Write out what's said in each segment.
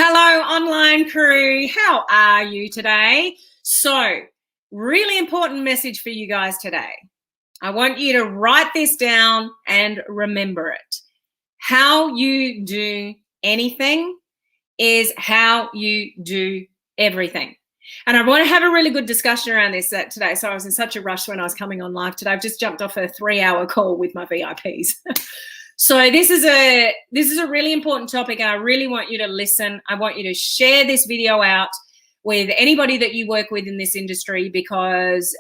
Hello, online crew. How are you today? So, really important message for you guys today. I want you to write this down and remember it. How you do anything is how you do everything. And I want to have a really good discussion around this today. So I was in such a rush when I was coming on live today. I've just jumped off a 3-hour call with my VIPs. So this is a really important topic, and I really want you to listen. I want you to share this video out with anybody that you work with in this industry, because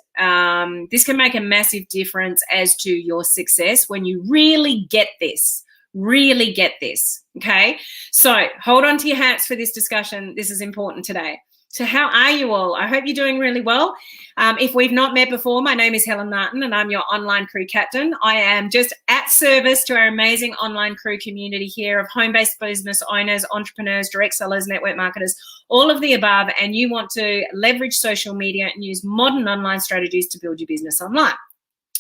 this can make a massive difference as to your success when you really get this. Really get this, okay? So hold on to your hats for this discussion. This is important today. So how are you all? I hope you're doing really well. If we've not met before, my name is Helen Martin and I'm your online crew captain. I am just at service to our amazing online crew community here of home-based business owners, entrepreneurs, direct sellers, network marketers, all of the above, and you want to leverage social media and use modern online strategies to build your business online.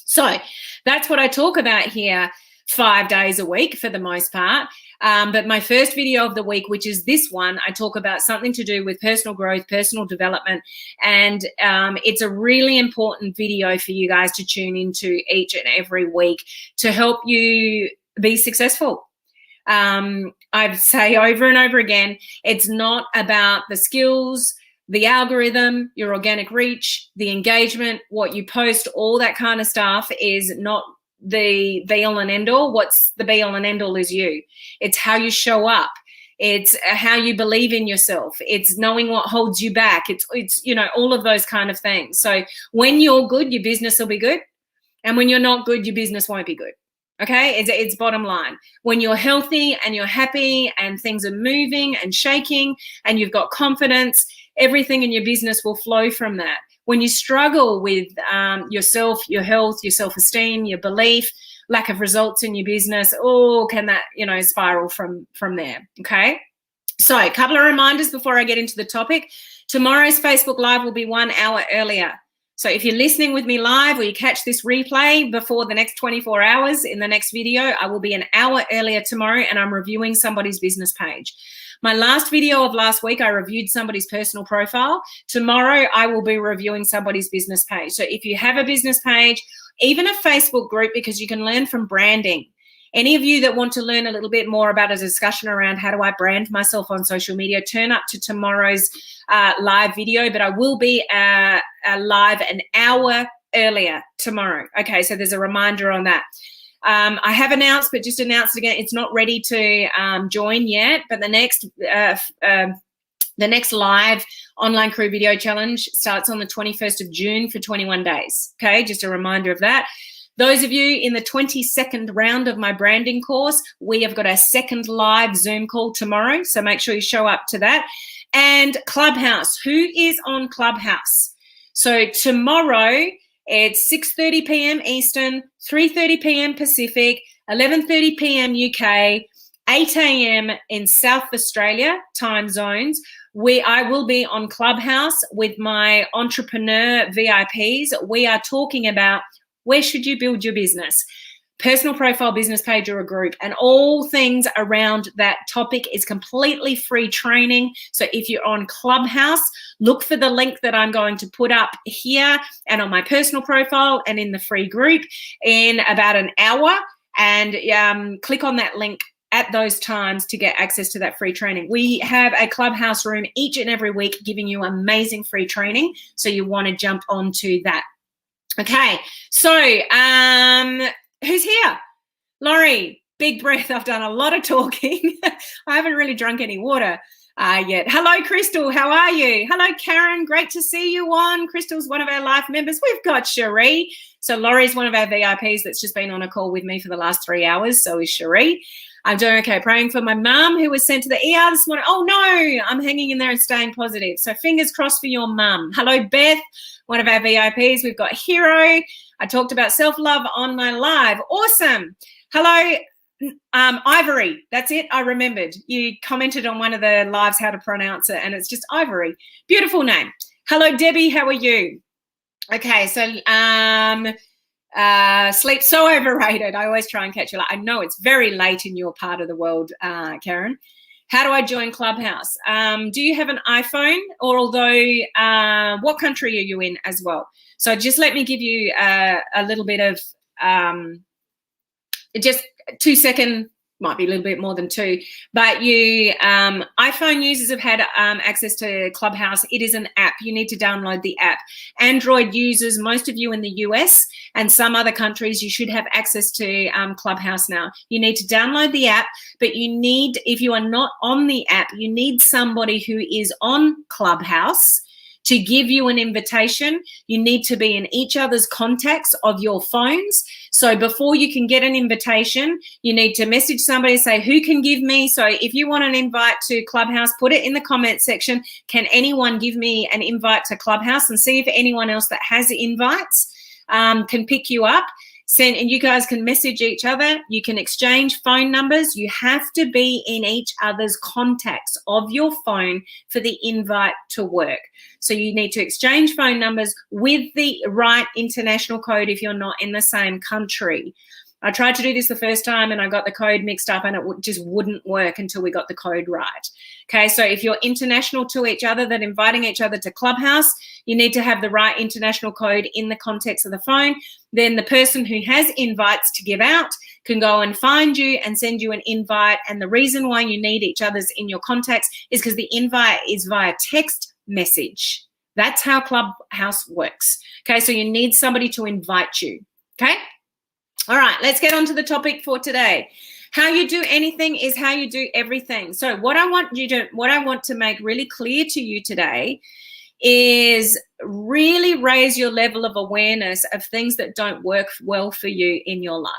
So that's what I talk about here 5 days a week for the most part. But my first video of the week, which is this one, I talk about something to do with personal growth, personal development, and it's a really important video for you guys to tune into each and every week to help you be successful. I say over and over again, it's not about the skills, the algorithm, your organic reach, the engagement, what you post, all that kind of stuff is not the be-all and end-all. What's the be-all and end-all is you. It's how you show up. It's how you believe in yourself. It's knowing what holds you back. It's all of those kind of things. So when you're good, your business will be good. And when you're not good, your business won't be good. Okay? It's bottom line. When you're healthy and you're happy and things are moving and shaking and you've got confidence, everything in your business will flow from that. When you struggle with yourself, your health, your self-esteem, your belief, lack of results in your business, can that, spiral from there, okay? So a couple of reminders before I get into the topic. Tomorrow's Facebook Live will be 1 hour earlier. So if you're listening with me live or you catch this replay before the next 24 hours in the next video, I will be an hour earlier tomorrow and I'm reviewing somebody's business page. My last video of last week, I reviewed somebody's personal profile. Tomorrow, I will be reviewing somebody's business page. So if you have a business page, even a Facebook group, because you can learn from branding. Any of you that want to learn a little bit more about a discussion around how do I brand myself on social media, turn up to tomorrow's live video, but I will be live an hour earlier tomorrow. Okay, so there's a reminder on that. I have announced, but just announced again, it's not ready to join yet, but the next live online crew video challenge starts on the 21st of June for 21 days. Okay, just a reminder of that. Those of you in the 22nd round of my branding course, we have got a second live Zoom call tomorrow, so make sure you show up to that. And Clubhouse, who is on Clubhouse? So tomorrow, it's 6:30 p.m. Eastern, 3:30 p.m. Pacific, 11:30 p.m. UK, 8 a.m. in South Australia time zones. I will be on Clubhouse with my entrepreneur VIPs. We are talking about where should you build your business, personal profile, business page, or a group, and all things around that topic is completely free training. So if you're on Clubhouse, look for the link that I'm going to put up here and on my personal profile and in the free group in about an hour, and click on that link at those times to get access to that free training. We have a Clubhouse room each and every week giving you amazing free training, so you want to jump onto that. Okay, so who's here? Laurie, big breath. I've done a lot of talking. I haven't really drunk any water yet. Hello, Crystal. How are you? Hello, Karen. Great to see you on. Crystal's one of our live members. We've got Cherie. So Laurie's one of our VIPs that's just been on a call with me for the last 3 hours. So is Cherie. I'm doing okay. Praying for my mum who was sent to the ER this morning. Oh, no, I'm hanging in there and staying positive. So fingers crossed for your mum. Hello, Beth, one of our VIPs. We've got Hero. I talked about self-love on my live. Awesome. Hello, Ivory. That's it. I remembered. You commented on one of the lives how to pronounce it, and it's just Ivory. Beautiful name. Hello, Debbie. How are you? Okay, so sleep's so overrated. I always try and catch you. I know it's very late in your part of the world, Karen. How do I join Clubhouse? Do you have an iPhone? Or although, what country are you in as well? So just let me give you a little bit of just 2 second, might be a little bit more than two, but you iPhone users have had access to Clubhouse. It is an app. You need to download the app. Android users, most of you in the US and some other countries, you should have access to Clubhouse now. You need to download the app, but you need, if you are not on the app, you need somebody who is on Clubhouse to give you an invitation. You need to be in each other's contacts of your phones. So before you can get an invitation, you need to message somebody, say, who can give me? So if you want an invite to Clubhouse, put it in the comment section. Can anyone give me an invite to Clubhouse? And see if anyone else that has invites can pick you up. And you guys can message each other. You can exchange phone numbers. You have to be in each other's contacts of your phone for the invite to work. So you need to exchange phone numbers with the right international code if you're not in the same country. I tried to do this the first time and I got the code mixed up and it just wouldn't work until we got the code right. Okay, so if you're international to each other, that inviting each other to Clubhouse, you need to have the right international code in the context of the phone. Then the person who has invites to give out can go and find you and send you an invite. And the reason why you need each other's in your contacts is because the invite is via text message. That's how Clubhouse works. Okay, so you need somebody to invite you. Okay. All right, let's get on to the topic for today. How you do anything is how you do everything. So what I want to make really clear to you today is really raise your level of awareness of things that don't work well for you in your life.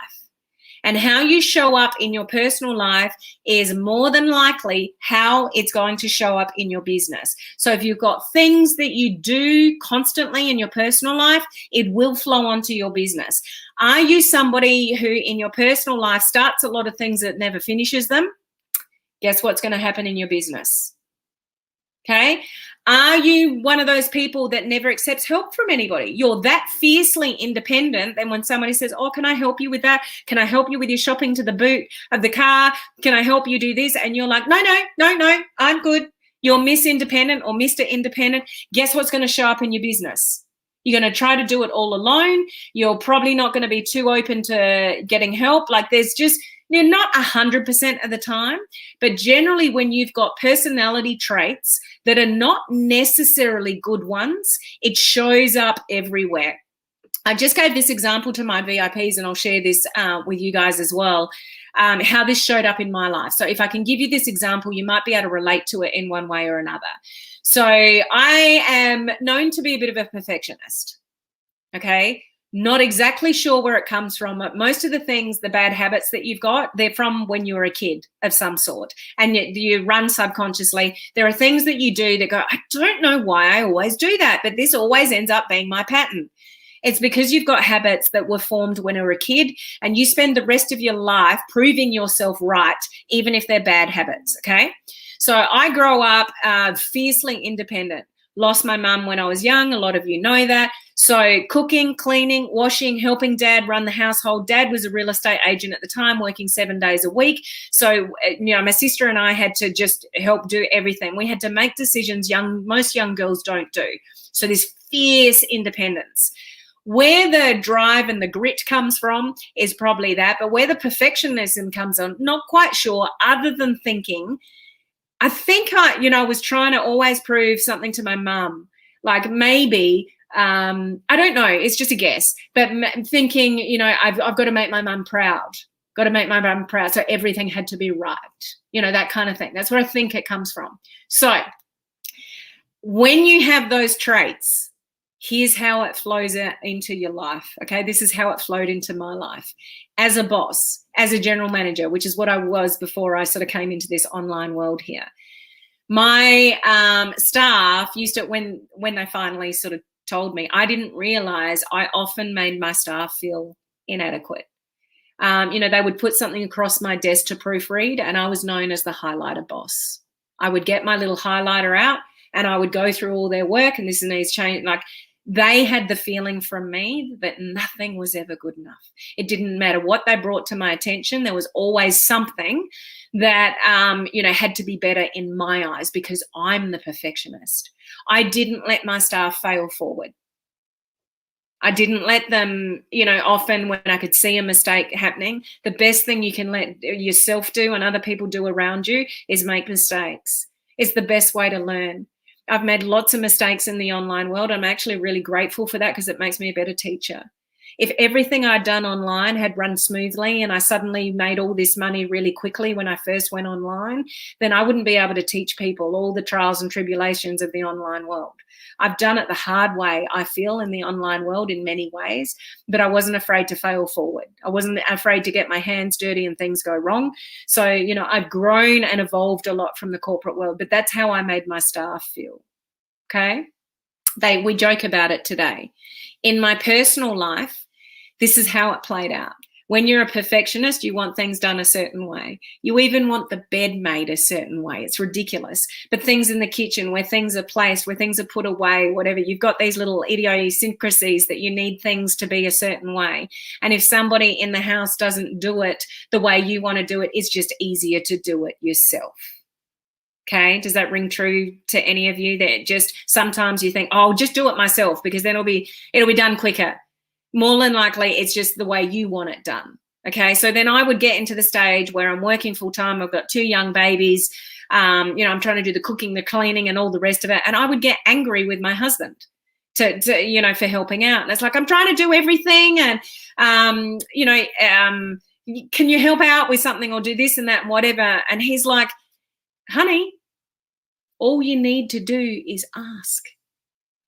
And how you show up in your personal life is more than likely how it's going to show up in your business. So if you've got things that you do constantly in your personal life, it will flow onto your business. Are you somebody who in your personal life starts a lot of things that never finishes them? Guess what's going to happen in your business? Okay. Are you one of those people that never accepts help from anybody? You're that fiercely independent. Then when somebody says, oh, can I help you with that? Can I help you with your shopping to the boot of the car? Can I help you do this? And you're like, no, I'm good. You're Miss Independent or Mr. Independent. Guess what's going to show up in your business? You're going to try to do it all alone. You're probably not going to be too open to getting help. Like there's just, you're not 100% of the time, but generally when you've got personality traits that are not necessarily good ones, it shows up everywhere. I just gave this example to my VIPs and I'll share this with you guys as well, how this showed up in my life. So if I can give you this example, you might be able to relate to it in one way or another. So I am known to be a bit of a perfectionist, okay? Not exactly sure where it comes from, but most of the things, the bad habits that you've got, they're from when you were a kid of some sort, and you run subconsciously. There are things that you do that go, I don't know why I always do that, but this always ends up being my pattern. It's because you've got habits that were formed when you were a kid, and you spend the rest of your life proving yourself right, even if they're bad habits, okay? So I grow up fiercely independent. Lost my mum when I was young. A lot of you know that. So cooking, cleaning, washing, helping dad run the household. Dad was a real estate agent at the time, working 7 days a week. So, my sister and I had to just help do everything. We had to make decisions most young girls don't do. So this fierce independence. Where the drive and the grit comes from is probably that. But where the perfectionism comes on, not quite sure, other than thinking, I think I was trying to always prove something to my mum. Like maybe, I don't know, it's just a guess. But thinking, I've got to make my mum proud. Got to make my mum proud. So everything had to be right. That kind of thing. That's where I think it comes from. So when you have those traits, here's how it flows out into your life. Okay, this is how it flowed into my life. As a boss, as a general manager, which is what I was before I sort of came into this online world here. My staff used to, when they finally sort of told me, I didn't realize I often made my staff feel inadequate. They would put something across my desk to proofread, and I was known as the highlighter boss. I would get my little highlighter out and I would go through all their work, and this needs change. Like They had the feeling from me that nothing was ever good enough. It didn't matter what they brought to my attention. There was always something that, had to be better in my eyes because I'm the perfectionist. I didn't let my staff fail forward. I didn't let them, often when I could see a mistake happening, the best thing you can let yourself do and other people do around you is make mistakes. It's the best way to learn. I've made lots of mistakes in the online world. I'm actually really grateful for that because it makes me a better teacher. If everything I'd done online had run smoothly and I suddenly made all this money really quickly when I first went online, then I wouldn't be able to teach people all the trials and tribulations of the online world. I've done it the hard way, I feel, in the online world in many ways, but I wasn't afraid to fail forward. I wasn't afraid to get my hands dirty and things go wrong. So, I've grown and evolved a lot from the corporate world, but that's how I made my staff feel. Okay? We joke about it today. In my personal life, this is how it played out. When you're a perfectionist, you want things done a certain way. You even want the bed made a certain way. It's ridiculous. But things in the kitchen, where things are placed, where things are put away, whatever, you've got these little idiosyncrasies that you need things to be a certain way. And if somebody in the house doesn't do it the way you want to do it, it's just easier to do it yourself. Okay, does that ring true to any of you? That just sometimes you think, oh, I'll just do it myself because then it'll be done quicker. More than likely, it's just the way you want it done. Okay, so then I would get into the stage where I'm working full time. I've got 2 young babies. I'm trying to do the cooking, the cleaning, and all the rest of it. And I would get angry with my husband for helping out. And it's like, I'm trying to do everything, and can you help out with something or do this and that and whatever? And he's like, honey, all you need to do is ask.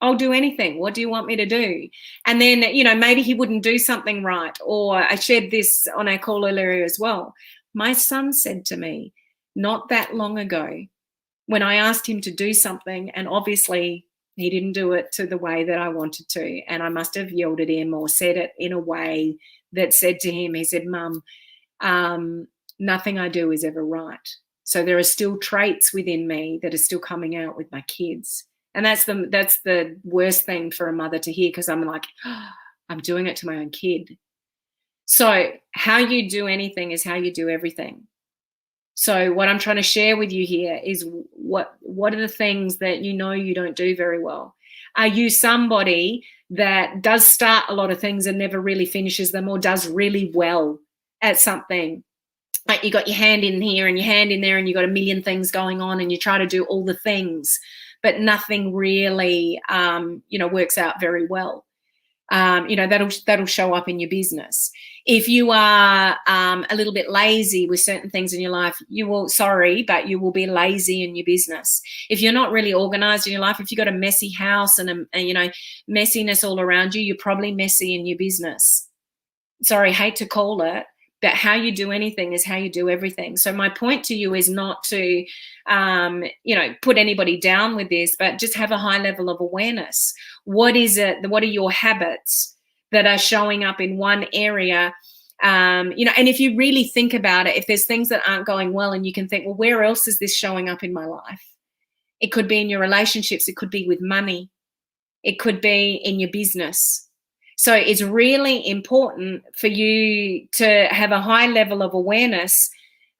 I'll do anything. What do you want me to do? And then, maybe he wouldn't do something right. Or I shared this on our call earlier as well. My son said to me not that long ago when I asked him to do something, and obviously he didn't do it to the way that I wanted to. And I must have yelled at him or said it in a way that said to him, he said, Mum, nothing I do is ever right. So there are still traits within me that are still coming out with my kids. And that's the worst thing for a mother to hear, because I'm like, oh, I'm doing it to my own kid. So how you do anything is how you do everything. So what I'm trying to share with you here is what are the things that you don't do very well? Are you somebody that does start a lot of things and never really finishes them, or does really well at something? Like you got your hand in here and your hand in there and you got a million things going on and you try to do all the things, but nothing really, works out very well. That'll show up in your business. If you are a little bit lazy with certain things in your life, you will be lazy in your business. If you're not really organized in your life, if you've got a messy house and messiness all around you, you're probably messy in your business. Sorry, hate to call it, but how you do anything is how you do everything. So my point to you is not to, put anybody down with this, but just have a high level of awareness. What is it? What are your habits that are showing up in one area? And if you really think about it, if there's things that aren't going well and you can think, well, where else is this showing up in my life? It could be in your relationships. It could be with money. It could be in your business. So it's really important for you to have a high level of awareness,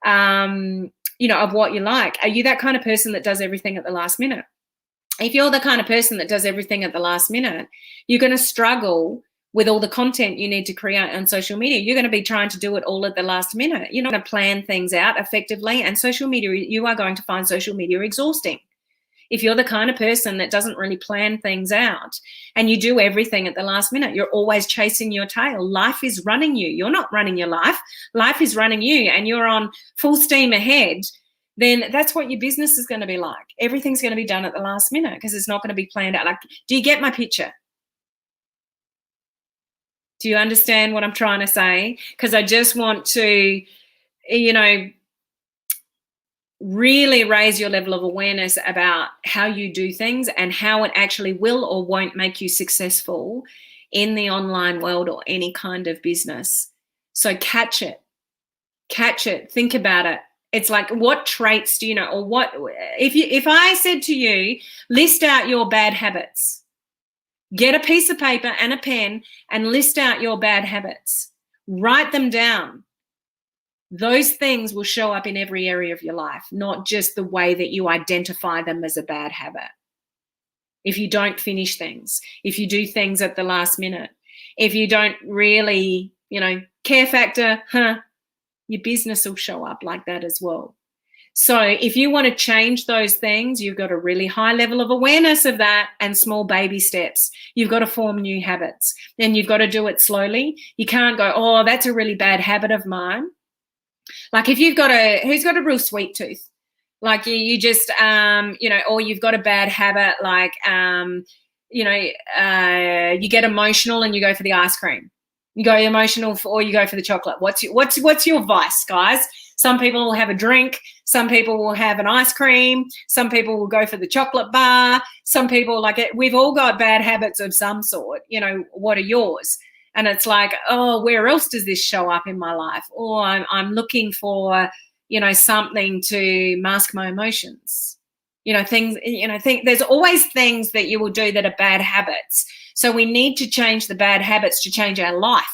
of what you like. Are you that kind of person that does everything at the last minute? If you're the kind of person that does everything at the last minute, you're going to struggle with all the content you need to create on social media. You're going to be trying to do it all at the last minute. You're not going to plan things out effectively. And social media, you are going to find social media exhausting. If you're the kind of person that doesn't really plan things out and you do everything at the last minute, you're always chasing your tail. Life is running you. You're not running your life. Life is running you, and you're on full steam ahead, then that's what your business is going to be like. Everything's going to be done at the last minute because it's not going to be planned out. Like, do you get my picture? Do you understand what I'm trying to say? Because I just want to, really raise your level of awareness about how you do things and how it actually will or won't make you successful in the online world or any kind of business. So catch it, think about it. It's like, what traits do you know, or what, if I said to you, list out your bad habits, Get a piece of paper and a pen and list out your bad habits. Write them down. Those things will show up in every area of your life, not just the way that you identify them as a bad habit. If you don't finish things, if you do things at the last minute, if you don't really, care factor, your business will show up like that as well. So if you want to change those things, you've got a really high level of awareness of that and small baby steps. You've got to form new habits, and you've got to do it slowly. You can't go, oh, that's a really bad habit of mine. Like if who's got a real sweet tooth? Like you just, or you've got a bad habit, like, you get emotional and you go for the ice cream. You go emotional or you go for the chocolate. What's your vice, guys? Some people will have a drink. Some people will have an ice cream. Some people will go for the chocolate bar. Some people we've all got bad habits of some sort. What are yours? And it's like, oh, where else does this show up in my life? Or I'm looking for, something to mask my emotions. There's always things that you will do that are bad habits. So we need to change the bad habits to change our life.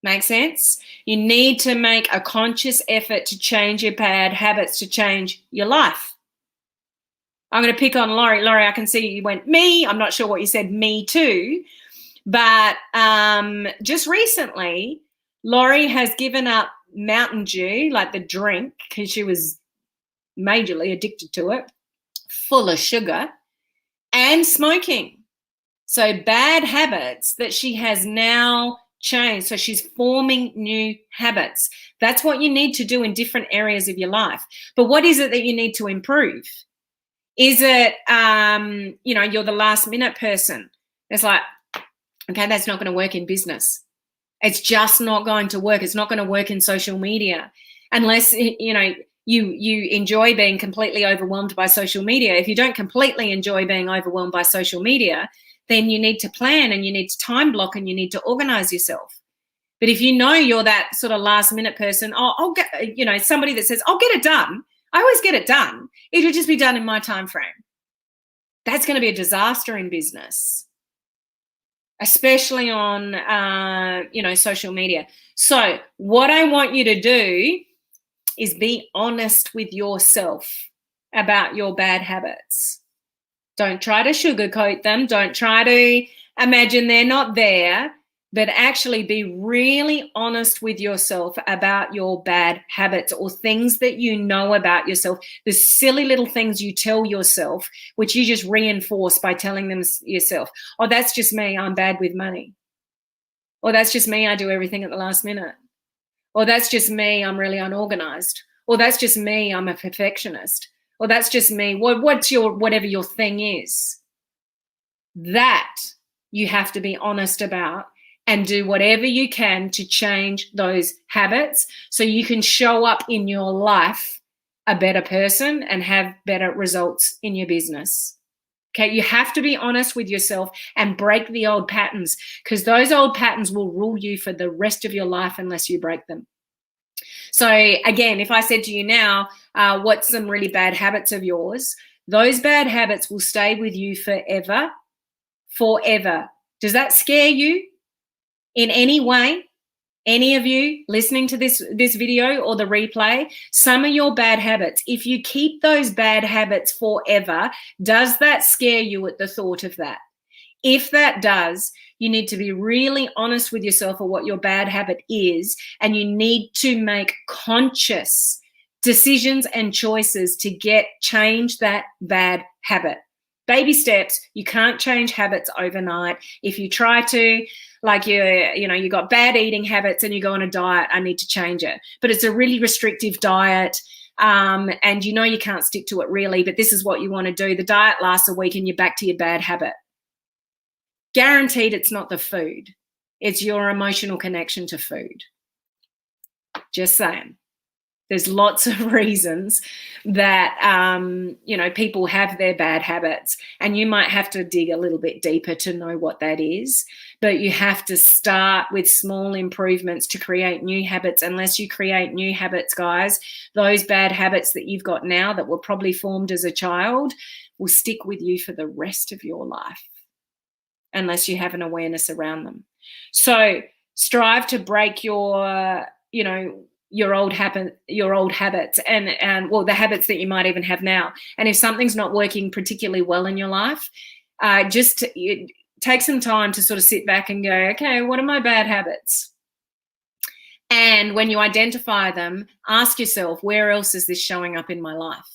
Make sense? You need to make a conscious effort to change your bad habits to change your life. I'm going to pick on Laurie. Laurie, I can see you went, me. I'm not sure what you said, me too. But just recently, Laurie has given up Mountain Dew, like the drink, because she was majorly addicted to it, full of sugar, and smoking. So bad habits that she has now changed. So she's forming new habits. That's what you need to do in different areas of your life. But what is it that you need to improve? Is it, you're the last minute person? It's like, okay, that's not going to work in business. It's just not going to work. It's not going to work in social media unless, you enjoy being completely overwhelmed by social media. If you don't completely enjoy being overwhelmed by social media, then you need to plan and you need to time block and you need to organize yourself. But if you're that sort of last minute person, I'll get, somebody that says, I'll get it done. I always get it done. It'll just be done in my time frame. That's going to be a disaster in business, especially on, social media. So what I want you to do is be honest with yourself about your bad habits. Don't try to sugarcoat them. Don't try to imagine they're not there, but actually be really honest with yourself about your bad habits or things that you know about yourself, the silly little things you tell yourself, which you just reinforce by telling them yourself, oh, that's just me, I'm bad with money. Or that's just me, I do everything at the last minute. Or that's just me, I'm really unorganized. Or that's just me, I'm a perfectionist. Or that's just me, whatever your thing is. That you have to be honest about and do whatever you can to change those habits so you can show up in your life a better person and have better results in your business. Okay, you have to be honest with yourself and break the old patterns, because those old patterns will rule you for the rest of your life unless you break them. So again, if I said to you now, what's some really bad habits of yours? Those bad habits will stay with you forever, forever. Does that scare you in any way? Any of you listening to this video or the replay, some of your bad habits, if you keep those bad habits forever, does that scare you at the thought of that? If that does, you need to be really honest with yourself of what your bad habit is, and you need to make conscious decisions and choices to change that bad habit. Baby steps. You can't change habits overnight. If you try to, like you got bad eating habits and you go on a diet, I need to change it. But it's a really restrictive diet. And you can't stick to it really, but this is what you want to do. The diet lasts a week and you're back to your bad habit. Guaranteed it's not the food. It's your emotional connection to food. Just saying. There's lots of reasons that, people have their bad habits, and you might have to dig a little bit deeper to know what that is. But you have to start with small improvements to create new habits. Unless you create new habits, guys, those bad habits that you've got now that were probably formed as a child will stick with you for the rest of your life, unless you have an awareness around them. So strive to break your old habits and the habits that you might even have now. And if something's not working particularly well in your life, just take some time to sort of sit back and go, okay, what are my bad habits? And when you identify them, ask yourself, where else is this showing up in my life?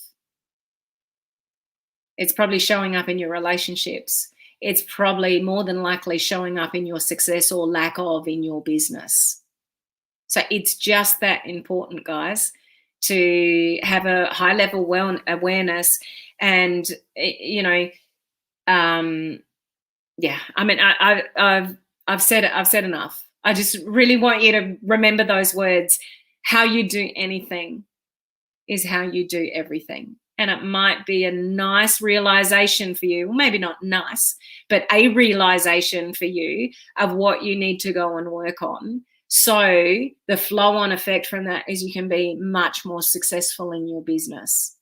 It's probably showing up in your relationships. It's probably more than likely showing up in your success or lack of in your business. So it's just that important, guys, to have a high level awareness. And, I've said enough. I just really want you to remember those words. How you do anything is how you do everything. And it might be a nice realization for you, well, maybe not nice, but a realization for you of what you need to go and work on. So the flow-on effect from that is you can be much more successful in your business.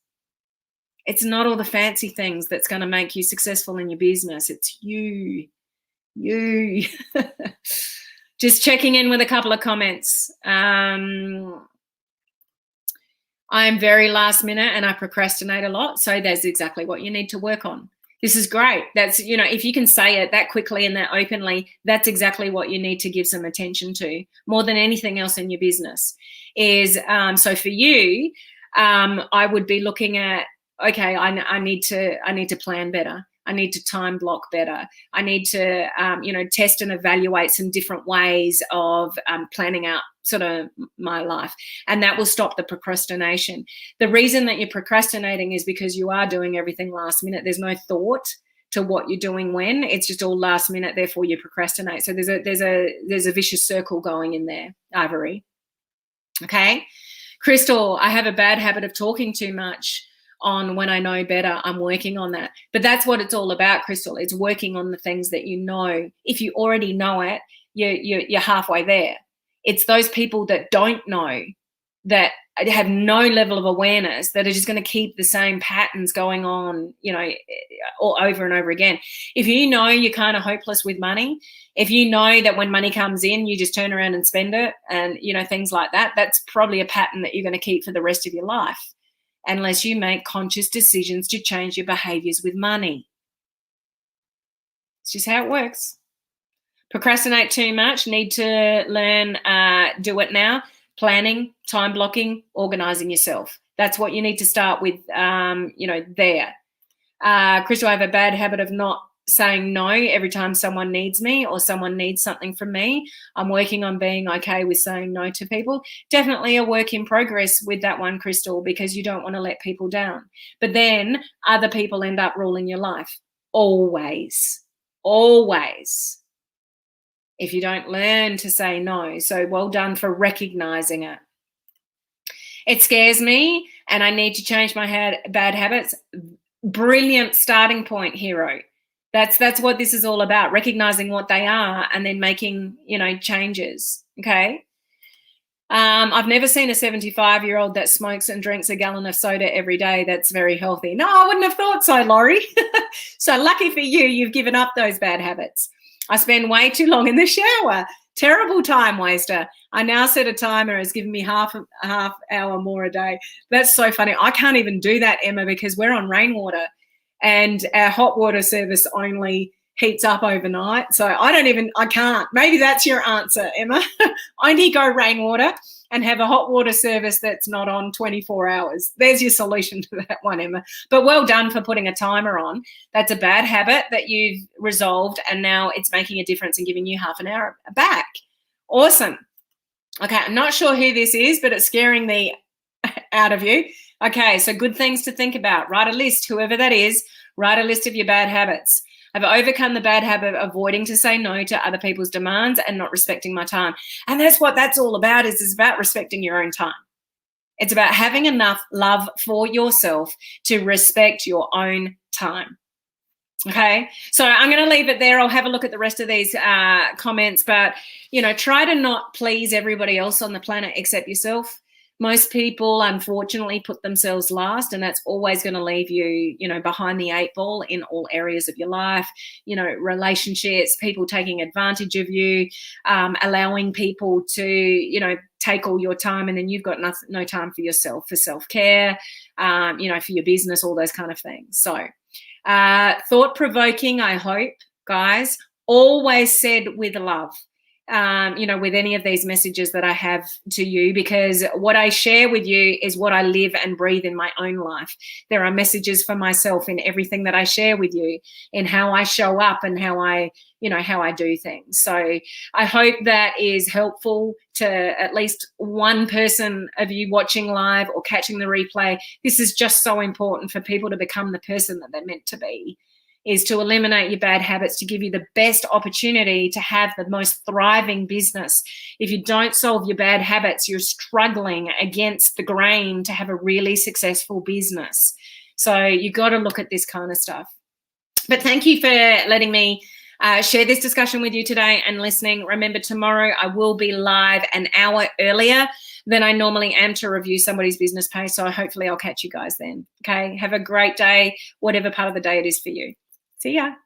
It's not all the fancy things that's going to make you successful in your business. It's you. Just checking in with a couple of comments. I'm very last minute and I procrastinate a lot. So that's exactly what you need to work on. This is great. That's, if you can say it that quickly and that openly, that's exactly what you need to give some attention to more than anything else in your business is. So for you, I would be looking at, okay, I need to plan better. I need to time block better. I need to, test and evaluate some different ways of planning out sort of my life. And that will stop the procrastination. The reason that you're procrastinating is because you are doing everything last minute. There's no thought to what you're doing when. It's just all last minute, therefore you procrastinate. So there's a vicious circle going in there, Ivory. Okay. Crystal, I have a bad habit of talking too much on when I know better. I'm working on that. But that's what it's all about, Crystal. It's working on the things that you know. If you already know it, you're halfway there. It's those people that don't know, that have no level of awareness, that are just going to keep the same patterns going on, all over and over again. If you know you're kind of hopeless with money, if you know that when money comes in, you just turn around and spend it and, things like that, that's probably a pattern that you're going to keep for the rest of your life, unless you make conscious decisions to change your behaviors with money. It's just how it works. Procrastinate too much, need to learn, do it now. Planning, time blocking, organizing yourself. That's what you need to start with, there. Crystal, I have a bad habit of not saying no every time someone needs me or someone needs something from me. I'm working on being okay with saying no to people. Definitely a work in progress with that one, Crystal, because you don't want to let people down. But then other people end up ruling your life. Always. If you don't learn to say no. So well done for recognizing it. It scares me and I need to change my bad habits. Brilliant starting point, hero. That's what this is all about, recognizing what they are and then making, changes. Okay. I've never seen a 75-year-old that smokes and drinks a gallon of soda every day. That's very healthy. No, I wouldn't have thought so, Laurie. So lucky for you, you've given up those bad habits. I spend way too long in the shower. Terrible time waster. I now set a timer. It's given me half hour more a day. That's so funny. I can't even do that, Emma, because we're on rainwater and our hot water service only heats up overnight. So I can't. Maybe that's your answer, Emma. Only go rainwater and have a hot water service that's not on 24 hours. There's your solution to that one, Emma. But well done for putting a timer on. That's a bad habit that you've resolved, and now it's making a difference and giving you half an hour back. Awesome. Okay, I'm not sure who this is, but it's scaring me out of you. Okay, so good things to think about. Write a list, whoever that is, write a list of your bad habits. I've overcome the bad habit of avoiding to say no to other people's demands and not respecting my time. And that's what that's all about, is about respecting your own time. It's about having enough love for yourself to respect your own time. Okay, so I'm going to leave it there. I'll have a look at the rest of these comments, but, you know, try to not please everybody else on the planet except yourself. Most people, unfortunately, put themselves last, and that's always going to leave you, you know, behind the 8 ball in all areas of your life. You know, relationships, people taking advantage of you, allowing people to, you know, take all your time, and then you've got no time for yourself, for self-care, you know, for your business, all those kind of things. So thought-provoking, I hope, guys, always said with love. You know, with any of these messages that I have to you, because what I share with you is what I live and breathe in my own life. There are messages for myself in everything that I share with you, in how I show up and how I, you know, how I do things. So I hope that is helpful to at least one person of you watching live or catching the replay. This is just so important for people to become the person that they're meant to be, is to eliminate your bad habits, to give you the best opportunity to have the most thriving business. If you don't solve your bad habits, you're struggling against the grain to have a really successful business. So you got to look at this kind of stuff. But thank you for letting me share this discussion with you today and listening. Remember, tomorrow I will be live an hour earlier than I normally am to review somebody's business page. So hopefully I'll catch you guys then. Okay, have a great day, whatever part of the day it is for you. See ya.